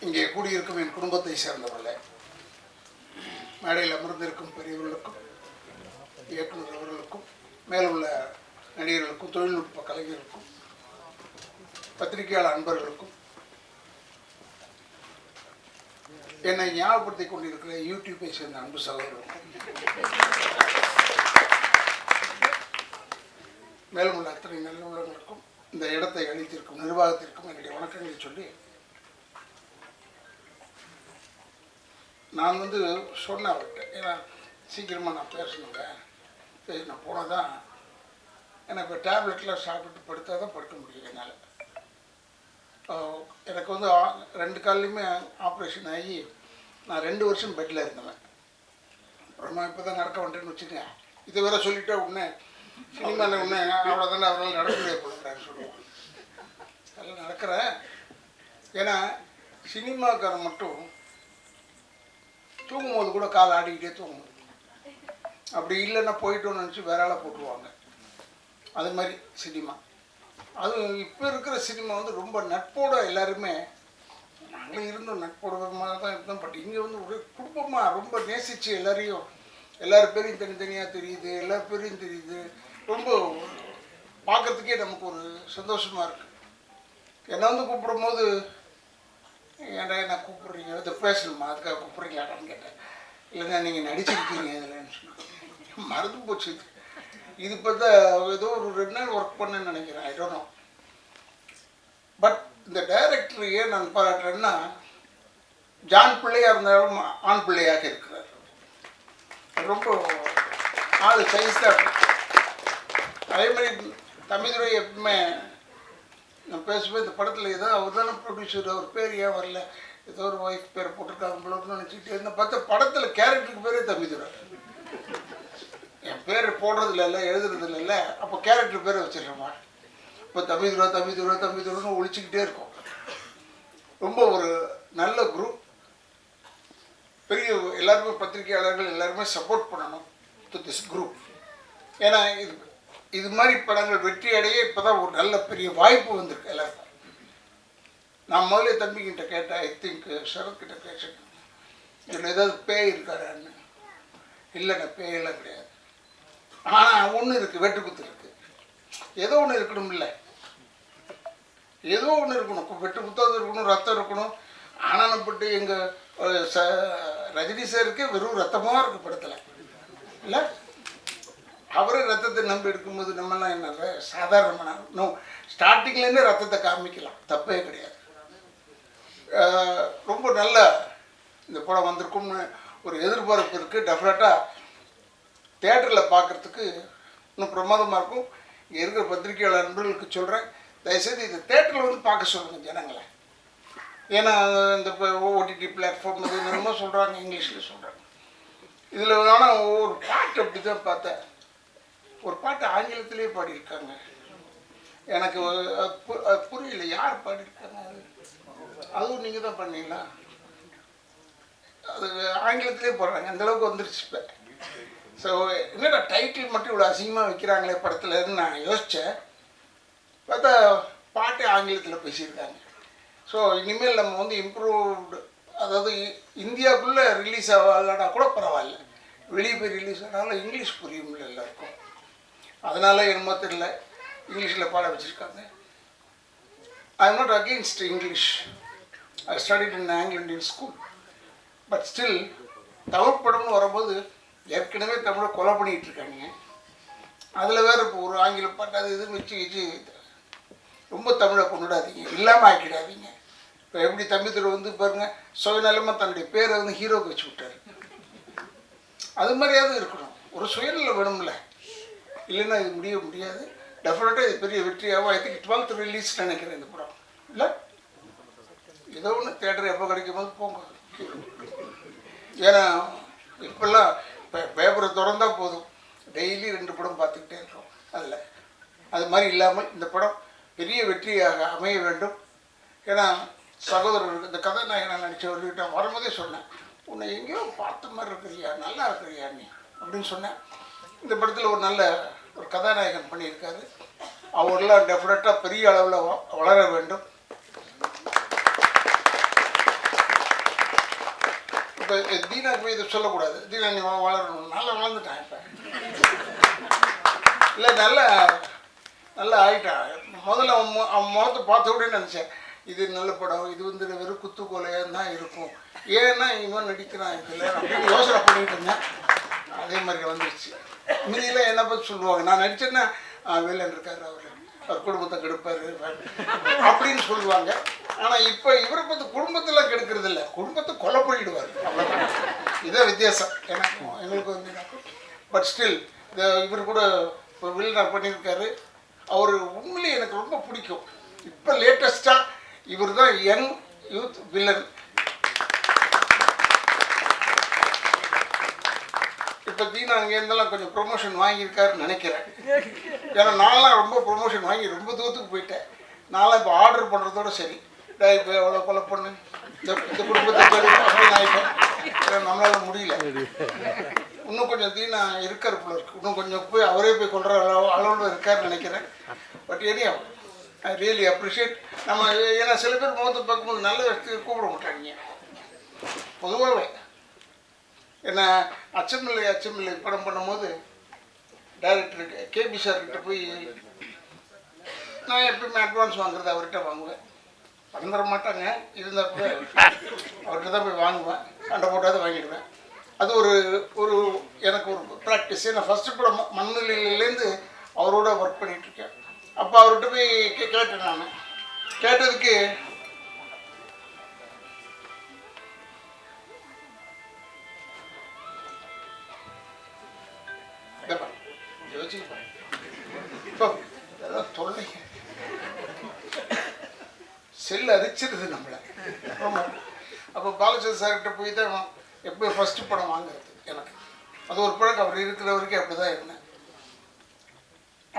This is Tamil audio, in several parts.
இங்கே கூடியிருக்கும் என் குடும்பத்தை சேர்ந்தவர்களே, மேடையில் அமர்ந்திருக்கும் பெரியவர்களுக்கும் இயக்குநர் அவர்களுக்கும் மேலுள்ள நடிகர்களுக்கும் தொழில்நுட்ப கலைஞர்களுக்கும் பத்திரிகையாளர் அன்பர்களுக்கும் என்னை ஞாபகப்படுத்திக் கொண்டிருக்கிற யூடியூப்பை சேர்ந்த அன்பு சகோதரர்களுக்கும் மேலும் உள்ள அத்தனை நல்லுள்ளங்களுக்கும் இந்த இடத்தை அளித்திருக்கும் நிர்வாகத்திற்கும் என்னுடைய வணக்கங்களை சொல்லி, நான் சொன்னேன் அவர்கிட்ட, ஏன்னா சீக்கிரமாக நான் பேசணுங்க, சரி நான் போனால் தான் எனக்கு டேப்லெட்லாம் சாப்பிட்டு படுத்தா தான் படுக்க முடியும். என்னால் எனக்கு 2 கால்லையுமே ஆப்ரேஷன் ஆகி நான் 2 வருஷம் பெட்டில் இருந்தேன். அப்புறமா இப்போ தான் நடக்க வந்துட்டேன்னு வச்சுக்கேன். இதை வேற சொல்லிவிட்டா உடனே சினிமாவில் உடனே அவ்வளோதானே அவரால் நடக்க முடியாது போடுறான்னு சொல்லுவேன். அதெல்லாம் நடக்கிறேன். ஏன்னா சினிமாக்காரன் மட்டும் தூங்கும்போது கூட கால் ஆடிக்கிட்டே தூங்கும். அப்படி இல்லைன்னா போயிட்டோன்னு நினச்சி வேற ஆளாக போட்டுருவாங்க. அது மாதிரி சினிமா, அது இப்போ இருக்கிற சினிமா ரொம்ப நட்போட எல்லாருமே, நாங்களும் இருந்தோம் நட்போடமாக தான் இருந்தோம். பட் இங்கே ஒரு குடும்பமாக ரொம்ப நேசித்து எல்லார் பேரையும் தனித்தனியாக தெரியுது, எல்லார் பேரையும் தெரியுது. ரொம்ப பார்க்குறதுக்கே நமக்கு ஒரு சந்தோஷமாக இருக்குது. என்னை கூப்பிடும் போது, ஏன்டா என்ன கூப்பிட்றீங்க, இதை பேசணுமா, அதுக்காக கூப்பிட்றீங்களாடான்னு கேட்டேன். இல்லைங்க நீங்கள் நடிச்சிருக்கீங்க இதுலன்னு சொன்னாங்க. மறந்து போச்சு. இது பார்த்தா ஏதோ ஒரு 2 நாள் ஒர்க் பண்ணேன்னு நினைக்கிறேன், ஐ டோன்ட் நோ. பட் இந்த டைரக்டர் ஏன் நான் பாராட்டுறேன்னா, ஜான் பிள்ளையாக இருந்தாலும் ஆண் பிள்ளையாக இருக்கிறார். ரொம்ப ஆள் சைஸ் தான். அதே மாதிரி தமிழ்துறை எப்பவுமே நான் பேசுவேன், இந்த படத்தில் ஏதோ அவர் தானே ப்ரொடியூசர், அவர் பேர் ஏன் வரல, ஏதோ ஒரு ஒய்ஃப் பேரை போட்டிருக்காங்க போலன்னு நினச்சிக்கிட்டே இருந்தேன். பார்த்தா படத்தில் கேரக்டருக்கு பேரே தமிழ்துறை. என் பேர் போடுறதுல இல்லை, எழுதுறதுல இல்லை, அப்போ கேரக்டர் பேரை வச்சிடுறோமா. இப்போ தமிழ்துறைன்னு ஒழிச்சிக்கிட்டே இருக்கும். ரொம்ப ஒரு நல்ல குரூப். பெரிய எல்லாருமே பத்திரிகையாளர்கள் எல்லாருமே சப்போர்ட் பண்ணணும் டு திஸ் குரூப். ஏன்னா இது மாதிரி படங்கள் வெற்றி அடைய இப்போ தான் ஒரு நல்ல பெரிய வாய்ப்பு வந்திருக்கு எல்லாருக்கும். நான் முதல்ல தம்பிக்கிட்ட கேட்டேன், ஐ திங்க் சரத்கிட்ட பேசுகிறேன், இதில் ஏதாவது பேய் இருக்காரான்னு. இல்லைண்ணா பேயெல்லாம் கிடையாது, ஆனால் ஒன்று இருக்குது, வெட்டுக்குத்து இருக்குது. ஏதோ ஒன்று இருக்கணும், இல்லை ஏதோ ஒன்று இருக்கணும். வெட்டு குத்தாவது இருக்கணும், ரத்தம் இருக்கணும். ஆனானப்பட்டு எங்கள் ரஜினி சாருக்கு வெறும் ரத்தமாக இருக்குது படத்தில், இல்லை அவரே ரத்தத்தை நம்பி எடுக்கும்போது நம்மெல்லாம் என்ன சாதாரணமான நோ, ஸ்டார்டிங்லேருந்தே ரத்தத்தை காமிக்கலாம், தப்பே கிடையாது. ரொம்ப நல்ல இந்த படம் வந்திருக்கும்னு ஒரு எதிர்பார்ப்பு இருக்குது. டெஃபினட்டாக தேட்டரில் பார்க்குறதுக்கு இன்னும் பிரமாதமாக இருக்கும். இங்கே இருக்கிற பத்திரிகையாளர் நண்பர்களுக்கு சொல்கிறேன், தயவுசெய்து இந்த தேட்டரில் பார்க்க சொல்லுங்கள் ஜனங்களை. ஏன்னா இந்த ஓடிடி பிளாட்ஃபார்ம் இது என்னமோ சொல்கிறாங்க, இங்கிலீஷில் சொல்கிறாங்க. இதில் ஆனால் ஒரு பாட்டு அப்படி தான் பார்த்தேன், ஒரு பாட்டு ஆங்கிலத்திலே பாடியிருக்காங்க. எனக்கு அது புரியல, யார் பாடியிருக்காங்க, அதுவும் நீங்கள் தான் பண்ணீங்களா? அது ஆங்கிலத்திலே போடுறாங்க, அந்தளவுக்கு வந்துருச்சு இப்போ. ஸோ என்னடா டைட்டில் மட்டும் இவ்வளோ அசிங்கமாக வைக்கிறாங்களே படத்துலன்னு நான் யோசித்தேன். பார்த்தா பாட்டே ஆங்கிலத்தில் பேசியிருக்காங்க. ஸோ இனிமேல் நம்ம இம்ப்ரூவ்டு, அதாவது இந்தியாவுக்குள்ளே ரிலீஸ் ஆகலன்னா கூட பரவாயில்ல, வெளியே போய் ரிலீஸ் ஆனாலும் இங்கிலீஷ் புரியும்ல எல்லாருக்கும். அதனால என்னமோ தெரியல இங்கிலீஷில் பாட வச்சுருக்காங்க. I am not against English. I studied in Anglo Indian school. But still Tamil படம்னு வரும்போது ஏற்கனவே தமிழை கொலை பண்ணிகிட்டு இருக்காங்க. அதில் வேறு இப்போ ஒரு ஆங்கில பாட்டு அது இதுன்னு வச்சு ரொம்ப தமிழை கொண்டுடாதீங்க, இல்லாமல் ஆக்கிடாதீங்க. இப்போ எப்படி தமிழ்துறை பாருங்கள், சுயநலமாக தன்னுடைய பேரை ஹீரோக்கு வச்சு விட்டார். அது மாதிரியாவது இருக்கணும், ஒரு சுயநலம் வேணும்ல, இல்லைன்னா இது முடியாது. டெஃபினட்டாக இது பெரிய வெற்றியாகவும், ஐ திங்க் 12th ரிலீஸ் நினைக்கிறேன் இந்த படம், இல்லை ஏதோ ஒன்று தேட்டர் எப்போ கிடைக்கும் போது போங்க. ஏன்னா இப்போல்லாம் பேப்பரை திறந்தால் போதும், டெய்லி 2 படம் பார்த்துக்கிட்டே இருக்கோம். அது மாதிரி இல்லாமல் இந்த படம் பெரிய வெற்றியாக அமைய வேண்டும். ஏன்னா சகோதரர் இந்த கதாநாயகனை நடித்தவர்கிட்ட வரும்போதே சொன்னேன், உன்னை எங்கேயோ பார்த்த மாதிரி இருக்கிறியா, நல்லா இருக்கிறியா நீ அப்படின்னு சொன்னேன். இந்த படத்தில் ஒரு நல்ல ஒரு கதாநாயகன் பண்ணியிருக்காரு. அவரெல்லாம் டெஃபினட்டாக பெரிய அளவில் வளர வேண்டும். இப்போ தீனாக்கு போய் இதை சொல்லக்கூடாது, தீனா நீ வளரணும், நல்லா வளர்ந்துட்டான் இப்போ, இல்லை நல்லா நல்லா ஆகிட்டான். முதல்ல அவன் முகத்தை பார்த்த உடனே நினச்சேன் இது நல்ல படம், இது வந்து வெறும் குத்துக்கோலையாக தான் இருக்கும், ஏன்னா இவன் நடிக்கிறான் இதில் அப்படின்னு யோசனை பண்ணிட்டு இருந்தேன். அதே மாதிரி வந்துடுச்சு. மீதியில் என்ன பற்றி சொல்லுவாங்க, நான் நடித்தேன்னா வேலன் இருக்கார், அவர் குடும்பத்தை கெடுப்பார் அப்படின்னு சொல்லுவாங்க. ஆனால் இப்போ இவரை பற்றி குடும்பத்தெல்லாம் கெடுக்கிறது இல்லை, குடும்பத்தை கொலை பண்ணிடுவார், அவ்வளோதான். இதான் வித்தியாசம் எங்களுக்கு வந்து. பட் ஸ்டில் இவர் கூட இப்போ வில்லனாக பண்ணியிருக்காரு. அவர் உண்மையிலே எனக்கு ரொம்ப பிடிக்கும். இப்போ லேட்டஸ்ட்டாக இவர் தான் யங் யூத் வில்லன். இப்போ தீனா அங்கேருந்தெல்லாம் கொஞ்சம் ப்ரொமோஷன் வாங்கியிருக்காருன்னு நினைக்கிறேன். ஏன்னா நான்லாம் ரொம்ப ப்ரொமோஷன் வாங்கி ரொம்ப தூரத்துக்கு போயிட்டேன். நான்லாம் இப்போ ஆர்டர் பண்ணுறதோட சரி, இப்போ எவ்வளோ கொலை பண்ணு, இந்த குடும்பத்தை அப்படின்னு ஆகிட்டேன். ஏன்னா நம்மளால முடியல. இன்னும் கொஞ்சம் தீனா இருக்கார் போல இருக்கு, இன்னும் கொஞ்சம் போய் அவரே போய் கொள்கிற அளவில் இருக்காருன்னு நினைக்கிறேன். But anyway I really appreciate. நம்ம ஏன்னா சில பேர் முகத்தை பார்க்கும்போது நல்ல இடத்துக்கு கூப்பிட மாட்டாங்க பொதுவாகவே. ஏன்னா அச்சமில்லை படம் பண்ணும்போது டைரக்டர் கேபி சார்கிட்ட போய் நான் எப்பயுமே அட்வான்ஸ் வாங்குறது அவர்கிட்ட வாங்குவேன். படம் தர மாட்டாங்க, இருந்தப்போ அவர்கிட்ட தான் போய் வாங்குவேன், சண்டை போட்டாவது வாங்கிடுவேன். அது ஒரு எனக்கு ஒரு ப்ராக்டிஸ். ஏன்னா ஃபஸ்ட்டு படம் மண்ணிலேருந்து அவரோட ஒர்க் பண்ணிகிட்ருக்கேன். அப்போ அவர்கிட்ட போய் கேட்டேன். நான் கேட்டதுக்கு இப்போ அதெல்லாம் தொல்லை, செல் அரிச்சிருது நம்மளை. அப்போ பாலச்சந்திர சார்கிட்ட போய் தான் எப்போ ஃபஸ்ட்டு படம் வாங்குறது எனக்கு. அது ஒரு பழக்கம், அவர் இருக்கிற வரைக்கும் அப்படி தான் இருந்தேன்.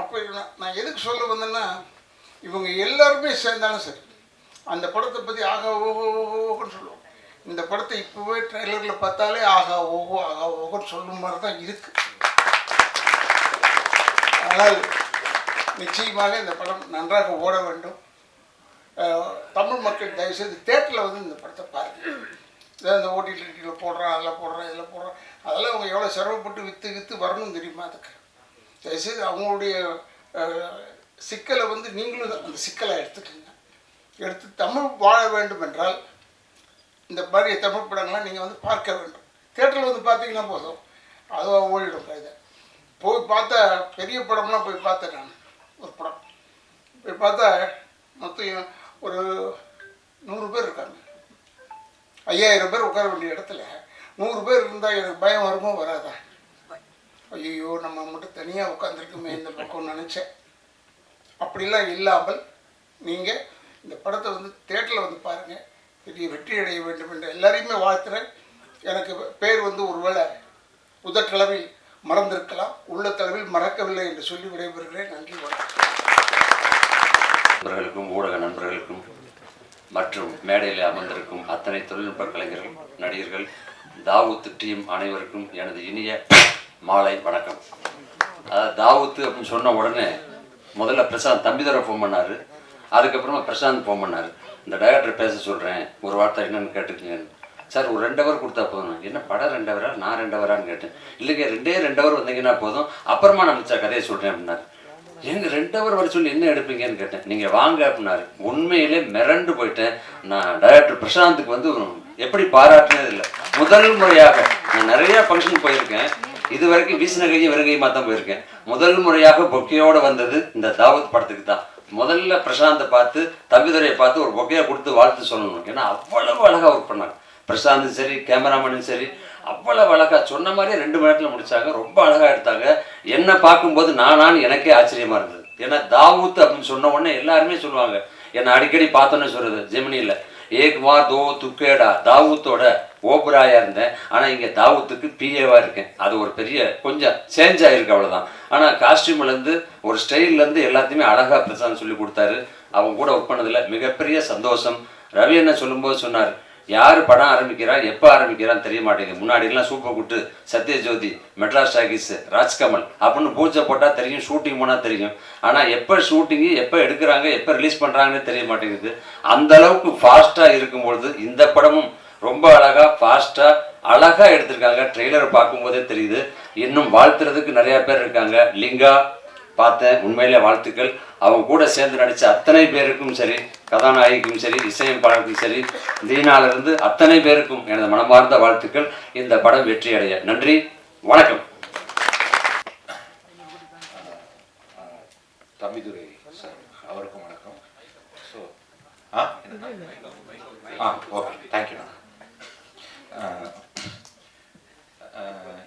அப்போ நான் எதுக்கு சொல்ல வந்தேன்னா, இவங்க எல்லாருமே சேர்ந்தாலும் சரி அந்த படத்தை பற்றி ஆகா ஓஹோன்னு சொல்லுவோம். இந்த படத்தை இப்போவே ட்ரெய்லரில் பார்த்தாலே ஆகா ஓஹோன்னு சொல்லும் மாதிரி தான் இருக்குது. ஆனால் நிச்சயமாக இந்த படம் நன்றாக ஓட வேண்டும். தமிழ் மக்கள் தயவுசெய்து தேட்டரில் வந்து இந்த படத்தை பாருங்கள். இதான் இந்த ஓடிடியில் போடுறான், அதில் போடுறான், இதில் போடுறான், அதெல்லாம் அவங்க எவ்வளோ சிரமப்பட்டு விற்று வரணும் தெரியுமா? அதுக்கு தயவுசெய்து அவங்களுடைய சிக்கலை வந்து நீங்களும் அந்த சிக்கலை எடுத்து தமிழ் வாழ வேண்டும் என்றால் இந்த மாதிரி தமிழ் படங்கள்லாம் நீங்கள் வந்து பார்க்க வேண்டும். தேட்டரில் வந்து பார்த்தீங்கன்னா போதும், அதுவாக ஓடிடும். இதை போய் பார்த்தா பெரிய படம்லாம் போய் பார்த்தேன். நான் ஒரு படம் போய் பார்த்தா மொத்தம் ஒரு 100 பேர் இருக்காங்க. 5000 பேர் உட்கார வேண்டிய இடத்துல 100 பேர் இருந்தால் எனக்கு பயம் வருமோ வராதா? ஐயோ நம்ம மட்டும் தனியாக உட்காந்துருக்குமே இந்த பக்கம் நினச்சேன். அப்படிலாம் இல்லாமல் நீங்கள் இந்த படத்தை வந்து தேட்டரில் வந்து பாருங்கள், பெரிய வெற்றி அடைய வேண்டும் என்று எல்லாரையுமே வாழ்த்துறேன். எனக்கு பேர் வந்து ஒருவேளை உதட்டளவில் மறந்திருக்கலாம், உள்ளத்தளவில் மறக்கவில்லை என்று சொல்லி விடைபெறுகிறேன். நன்றி, வணக்கம். நண்பர்களுக்கும் ஊடக நண்பர்களுக்கும் மற்றும் மேடையில் அமர்ந்திருக்கும் அத்தனை தொழில்நுட்ப கலைஞர்கள், நடிகர்கள், தாவூத் டீம் அனைவருக்கும் எனது இனிய மாலை வணக்கம். அதாவது தாவூத்து அப்படின்னு சொன்ன உடனே முதல்ல பிரசாந்த் தம்பிதுரை ஃபோன் பண்ணார், அதுக்கப்புறமா பிரசாந்த் ஃபோன் பண்ணார். இந்த டைரக்டர் பேச சொல்கிறேன், ஒரு வார்த்தை என்னென்னு கேட்டுக்கங்கன்னு. சார் ஒரு 2 ஹவர் கொடுத்தா போதும். என்ன படம் 2 ஹவரா, நான் 2 ஹவரான்னு கேட்டேன். இல்லைங்க 2 ஹவர் வந்தீங்கன்னா போதும், அப்புறமா நான் மிச்ச கதையை சொல்கிறேன் அப்படின்னாரு. எங்க 2 ஹவர் வர சொல்லி என்ன எடுப்பீங்கன்னு கேட்டேன். நீங்கள் வாங்க அப்படின்னாரு. உண்மையிலே மிரண்டு போயிட்டேன். நான் டைரக்டர் பிரசாந்துக்கு வந்து எப்படி பாராட்டினது இல்லை. முதல் முறையாக நான் நிறைய ஃபங்க்ஷன் போயிருக்கேன், இது வரைக்கும் வீசினகையும் வெறுங்கையுமா தான் போயிருக்கேன். முதல் முறையாக பொக்கையோடு வந்தது இந்த தாவூத் படத்துக்கு தான். முதல்ல பிரசாந்தை பார்த்து தம்பிதுரையை பார்த்து ஒரு பொக்கையை கொடுத்து வாழ்த்து சொல்லணும். ஏன்னா அவ்வளவு அழகாக ஒர்க் பண்ணாங்க. பிரசாந்தும் சரி, கேமராமேனும் சரி, அவ்வளவு அழகாக சொன்ன மாதிரியே 2 மணி நேரத்தில் முடித்தாங்க. ரொம்ப அழகாக எடுத்தாங்க. என்னை பார்க்கும்போது நானான்னு எனக்கே ஆச்சரியமாக இருந்தது. ஏன்னா தாவூத் அப்படின்னு சொன்ன உடனே எல்லாருமே சொல்லுவாங்க, என்னை அடிக்கடி பார்த்தோன்னே சொல்கிறது ஜெமினியில் ஏக்வா தோ துக்கேடா தாவூத்தோட ஓபராயாக இருந்தேன், ஆனால் இங்கே தாவூத்துக்கு பிஏவாக இருக்கேன். அது ஒரு பெரிய கொஞ்சம் சேஞ்ச் ஆகிருக்கு, அவ்வளோதான். ஆனால் காஸ்டியூம்லேருந்து ஒரு ஸ்டைல்லேருந்து எல்லாத்தையுமே அழகாக பிரசாந்த் சொல்லி கொடுத்தாரு. அவங்க கூட ஒர்க் பண்ணதில் மிகப்பெரிய சந்தோஷம். ரவி என்ன சொல்லும்போது சொன்னார், யார் படம் ஆரம்பிக்கிறா எப்போ ஆரம்பிக்கிறான்னு தெரிய மாட்டேங்குது. முன்னாடிலாம் super good, Sathyajyothi, Madras talkies, Rajkamal அப்படின்னு பூஜை போட்டால் தெரியும், ஷூட்டிங் போனால் தெரியும். ஆனால் எப்போ ஷூட்டிங்கு எப்போ எடுக்கிறாங்க எப்போ ரிலீஸ் பண்ணுறாங்கன்னு தெரிய மாட்டேங்குது. அந்த அளவுக்கு ஃபாஸ்ட்டாக இருக்கும்பொழுது இந்த படமும் ரொம்ப அழகாக ஃபாஸ்ட்டாக அழகாக எடுத்திருக்காங்க. ட்ரெய்லரை பார்க்கும்போதே தெரியுது. இன்னும் வாழ்த்துறதுக்கு நிறையா பேர் இருக்காங்க. லிங்கா பார்த்தேன், உண்மையிலே வாழ்த்துக்கள். அவங்க கூட சேர்ந்து நடித்த அத்தனை பேருக்கும் சரி, கதாநாயகிக்கும் சரி, இசையமைப்பாளருக்கும் சரி, தீனாலிருந்து அத்தனை பேருக்கும் எனது மனமார்ந்த வாழ்த்துக்கள். இந்த படம் வெற்றி அடைய. நன்றி, வணக்கம். தம்பிதுரை சார் அவருக்கும் வணக்கம். ஸோ ஓகே, தேங்க்யூண்ணா.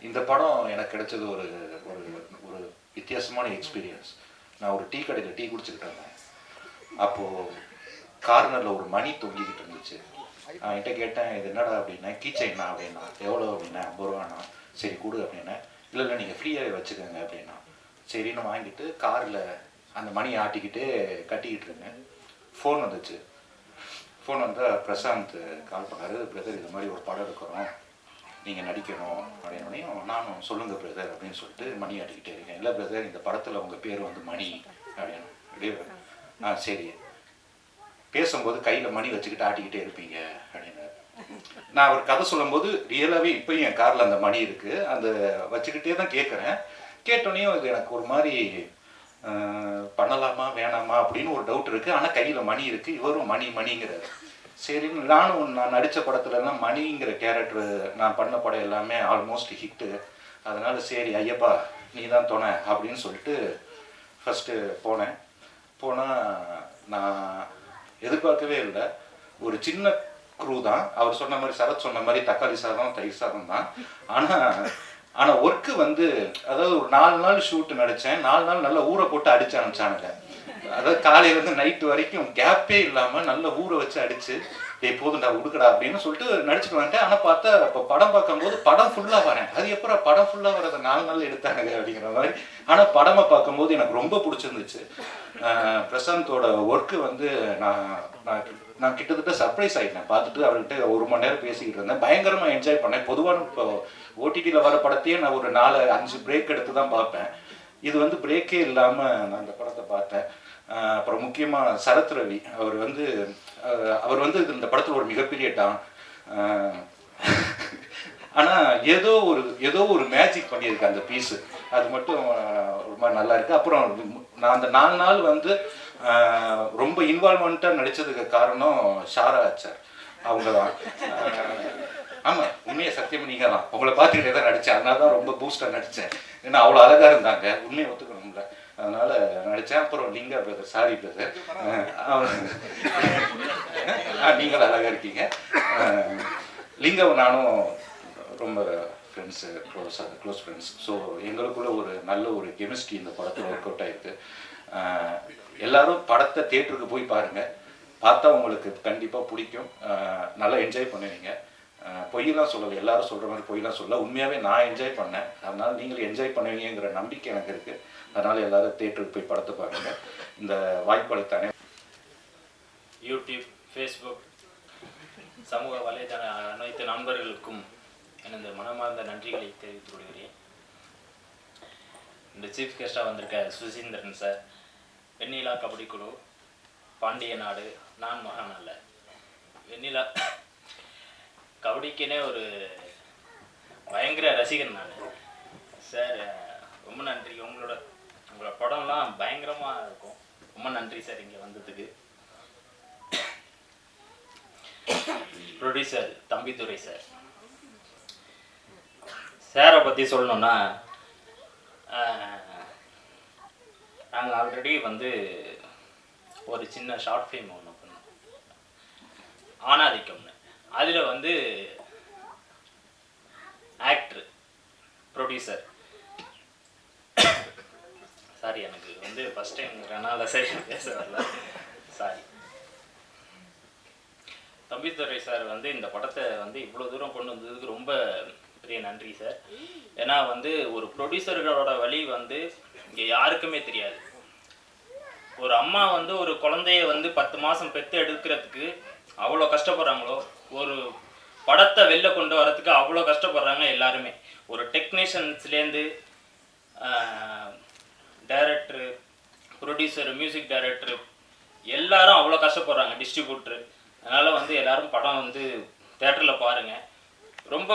இந்த படம் எனக்கு கிடைச்சது ஒரு ஒரு ஒரு வித்தியாசமான எக்ஸ்பீரியன்ஸ். நான் ஒரு டீ கடையில் டீ குடிச்சுக்கிட்டு இருந்தேன். அப்போது கார்னரில் ஒரு மணி தொங்கிக்கிட்டு இருந்துச்சு. நான் என்கிட்ட கேட்டேன், இது என்னடா அப்படின்னா, கீச்சைண்ணா அப்படின்னா. எவ்வளோ அப்படின்னா, 50 ரூபாண்ணா. சரி கொடு அப்படின்னா. இல்லை நீங்கள் ஃப்ரீயாகவே வச்சுக்கோங்க அப்படின்னா. சரின்னு வாங்கிட்டு காரில் அந்த மணியை ஆட்டிக்கிட்டே கட்டிக்கிட்டு இருந்தேன். ஃபோன் வந்துச்சு. ஃபோன் வந்தால் பிரசாந்த் கால் பண்ணார். பிரதர், இது மாதிரி ஒரு படம் இருக்கிறோம், நீங்கள் நடிக்கணும் அப்படின்னோடனையும் நானும் சொல்லுங்கள் பிரதர் அப்படின்னு சொல்லிட்டு மணி ஆட்டிக்கிட்டே இருக்கேன். இல்லை பிரதர், இந்த படத்தில் உங்கள் பேர் வந்து மணி அப்படின்னு. அப்படியே சரி, பேசும்போது கையில் மணி வச்சுக்கிட்டு ஆட்டிக்கிட்டே இருப்பீங்க அப்படின்னு. நான் அவர் கதை சொல்லும்போது ரியலாகவே இப்போயும் என் காரில் அந்த மணி இருக்குது. அந்த வச்சுக்கிட்டே தான் கேட்குறேன். கேட்டோடனையும் இது எனக்கு ஒரு மாதிரி பண்ணலாமா வேணாமா அப்படின்னு ஒரு டவுட் இருக்குது. ஆனால் கையில் மணி இருக்குது, இவரும் மணிங்கிறாரு. சரின்னு நான் நடித்த படத்துலலாம் மணிங்கிற கேரக்டர் நான் பண்ண படம் எல்லாமே ஆல்மோஸ்ட் ஹிட்டு. அதனால் சரி ஐயப்பா நீ தான் துணை அப்படின்னு சொல்லிட்டு ஃபஸ்ட்டு போனால் நான் எதிர்பார்க்கவே இல்லை. ஒரு சின்ன க்ரூ தான். அவர் சொன்ன மாதிரி, சரத் சொன்ன மாதிரி தக்காளி சாதம் தயிர் சாதம் தான். ஆனால் ஒர்க்கு வந்து, அதாவது ஒரு 4 நாள் ஷூட்டு நடித்தேன். 4 நாள் நல்லா ஊற போட்டு அடித்து அனுப்பிச்சானுங்க. அதாவது காலையிலேருந்து நைட்டு வரைக்கும் கேப்பே இல்லாமல் நல்லா ஊற வச்சு அடித்து, போதும்டா உடுக்கடா அப்படின்னு சொல்லிட்டு நடிச்சுட்டு வந்துட்டேன். ஆனால் பார்த்தா இப்போ படம் பார்க்கும்போது படம் ஃபுல்லாக வரேன். அது எப்போ படம் ஃபுல்லாக வரதை 4 நாள் எடுத்தாங்க அப்படிங்கிற மாதிரி. ஆனால் படமாக பார்க்கும்போது எனக்கு ரொம்ப பிடிச்சிருந்துச்சு. பிரசாந்தோட ஒர்க்கு வந்து நான் கிட்டத்தட்ட சர்ப்ரைஸ் ஆகிட்டேன். பார்த்துட்டு அவர்கிட்ட 1 மணி நேரம் பேசிக்கிட்டு இருந்தேன். பயங்கரமாக என்ஜாய் பண்ணேன். பொதுவான இப்போ ஓடிடியில் வர படத்தையே நான் ஒரு 4-5 பிரேக் எடுத்து தான் பார்ப்பேன். இது வந்து பிரேக்கே இல்லாமல் நான் இந்த படத்தை பார்த்தேன். அப்புறம் முக்கியமாக சரத் ரவி அவர் வந்து இந்த படத்தில் ஒரு மிகப்பெரிய டான். ஆனால் ஏதோ ஒரு மேஜிக் பண்ணியிருக்கு அந்த பீஸு. அது மட்டும் ரொம்ப நல்லா இருக்குது. அப்புறம் நான் அந்த 4 நாள் வந்து ரொம்ப இன்வால்மெண்ட்டாக நடித்ததுக்கு காரணம் ஷாரா சார், அவங்க தான். ஆமாம், உண்மையை சத்தியமாக நீங்கள் தான். உங்களை பார்த்துக்கிட்டே தான் நடித்தேன். அதனால தான் ரொம்ப பூஸ்டாக நடித்தேன். ஏன்னா அவ்வளோ அழகாக இருந்தாங்க, உண்மையை ஒத்துக்கணும்ல. அதனால் நடித்தேன். அப்புறம் லிங்கா பிரதர், சாரி பிரதர், நீங்களும் அழகாக இருக்கீங்க. லிங்காவும் நானும் ரொம்ப ஃப்ரெண்ட்ஸு, க்ளோஸ் ஃப்ரெண்ட்ஸ். ஸோ எங்களுக்குள்ள ஒரு நல்ல ஒரு கெமிஸ்ட்ரி இந்த படத்தில் ஒர்க் அவுட் ஆகிருக்கு. எல்லோரும் படத்தை தியேட்டருக்கு போய் பாருங்கள். பார்த்தா உங்களுக்கு கண்டிப்பாக பிடிக்கும். நல்லா என்ஜாய் பண்ணுவீங்க. பொய்யெல்லாம் சொல்லலை, எல்லாரும் சொல்கிற மாதிரி பொய்யெல்லாம் சொல்ல. உண்மையாகவே நான் என்ஜாய் பண்ணேன். அதனால் நீங்களும் என்ஜாய் பண்ணுவீங்கிற நம்பிக்கை எனக்கு இருக்குது. அதனால் எல்லோரும் தியேட்டருக்கு போய் படத்தை பாருங்கள். இந்த வாய்ப்பு அளித்தானே யூடியூப், ஃபேஸ்புக், சமூக வலைதள அனைத்து நண்பர்களுக்கும் எனது மனமார்ந்த நன்றிகளை தெரிவித்துக் கொள்கிறேன். இந்த சீஃப் கெஸ்டாக வந்திருக்க சுசீந்திரன் சார், வெண்ணிலா கபடி குழு, பாண்டிய நாடு, நான் மகான் அல்ல, வெண்ணிலா கபடிக்குனே ஒரு பயங்கர ரசிகன் நான் சார். ரொம்ப நன்றி. உங்களோட படம்லாம் பயங்கரமாக இருக்கும். ரொம்ப நன்றி சார் இங்கே வந்ததுக்கு. ப்ரொடியூசர் தம்பிதுரை சார், சாரை பற்றி சொல்லணுன்னா, நாங்கள் ஆல்ரெடி வந்து ஒரு சின்ன ஷார்ட் ஃபிலிம் ஒன்று பண்ணோம், ஆணாதிக்கம்னு. அதில் வந்து ஆக்டர், ப்ரொடியூசர், சாரி எனக்கு வந்து ஃபஸ்ட் டைம்ங்கிறனால சரி பேச வரல, சாரி. தம்பிதுரை சார் வந்து இந்த படத்தை வந்து இவ்வளோ தூரம் கொண்டு வந்ததுக்கு ரொம்ப பெரிய நன்றி சார். ஏன்னா வந்து ஒரு ப்ரொடியூசர்களோட வழி வந்து இங்கே யாருக்குமே தெரியாது. ஒரு அம்மா வந்து ஒரு குழந்தைய வந்து 10 மாதம் பெற்று எடுக்கிறதுக்கு அவ்வளோ கஷ்டப்படுறாங்களோ, ஒரு படத்தை வெளில கொண்டு வரதுக்கு அவ்வளோ கஷ்டப்படுறாங்க எல்லாருமே. ஒரு டெக்னீஷியன்ஸ்லேருந்து டைரக்டரு, ப்ரொடியூசரு, மியூசிக் டைரக்டரு எல்லாரும் அவ்வளோ கஷ்டப்படுறாங்க, டிஸ்ட்ரிபியூட்ரு. அதனால் வந்து எல்லோரும் படம் வந்து தேட்டரில் பாருங்கள். ரொம்ப